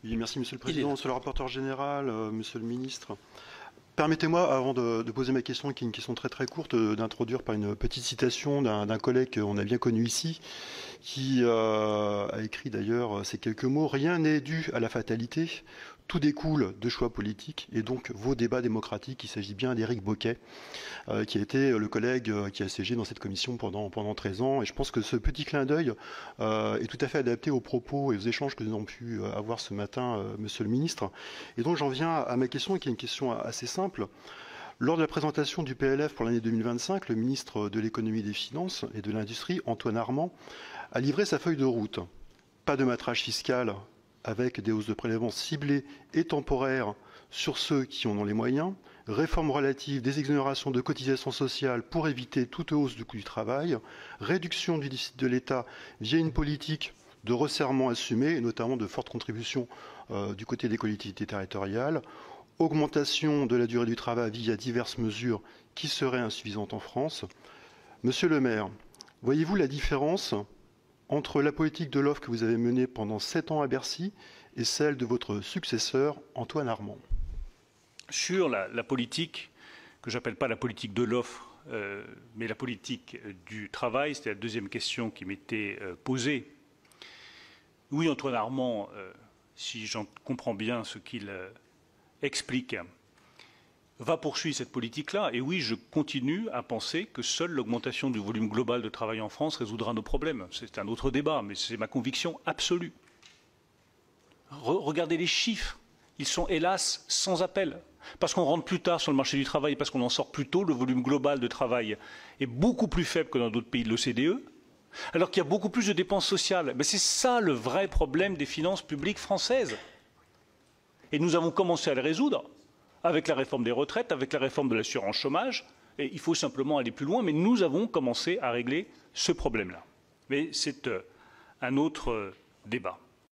Oui, merci Monsieur le Président, Monsieur le rapporteur général, Monsieur le Ministre. Permettez-moi, avant de poser ma question, qui est une question très très courte, d'introduire par une petite citation d'un collègue qu'on a bien connu ici, qui a écrit d'ailleurs ces quelques mots. Rien n'est dû à la fatalité, tout découle de choix politiques et donc vos débats démocratiques. Il s'agit bien d'Éric Bocquet, qui a été le collègue qui a siégé dans cette commission pendant 13 ans. Et je pense que ce petit clin d'œil est tout à fait adapté aux propos et aux échanges que nous avons pu avoir ce matin, Monsieur le Ministre. Et donc j'en viens à ma question, qui est une question assez simple. Lors de la présentation du PLF pour l'année 2025, le ministre de l'Économie et des Finances et de l'Industrie, Antoine Armand, a livré sa feuille de route. Pas de matrache fiscale avec des hausses de prélèvements ciblées et temporaires sur ceux qui en ont les moyens, réforme relative des exonérations de cotisations sociales pour éviter toute hausse du coût du travail, réduction du déficit de l'État via une politique de resserrement assumé, et notamment de fortes contributions du côté des collectivités territoriales, augmentation de la durée du travail via diverses mesures qui seraient insuffisantes en France. Monsieur le maire, voyez-vous la différence entre la politique de l'offre que vous avez menée pendant 7 ans à Bercy et celle de votre successeur, Antoine Armand? Sur la politique, que j'appelle pas la politique de l'offre, mais la politique du travail, c'était la deuxième question qui m'était posée. Oui, Antoine Armand, si j'en comprends bien ce qu'il explique, va poursuivre cette politique-là. Et oui, je continue à penser que seule l'augmentation du volume global de travail en France résoudra nos problèmes. C'est un autre débat, mais c'est ma conviction absolue. Regardez les chiffres. Ils sont hélas sans appel. Parce qu'on rentre plus tard sur le marché du travail, parce qu'on en sort plus tôt, le volume global de travail est beaucoup plus faible que dans d'autres pays de l'OCDE, alors qu'il y a beaucoup plus de dépenses sociales. Mais c'est ça le vrai problème des finances publiques françaises. Et nous avons commencé à le résoudre avec la réforme des retraites, avec la réforme de l'assurance chômage. Et il faut simplement aller plus loin, mais nous avons commencé à régler ce problème-là. Mais c'est un autre débat.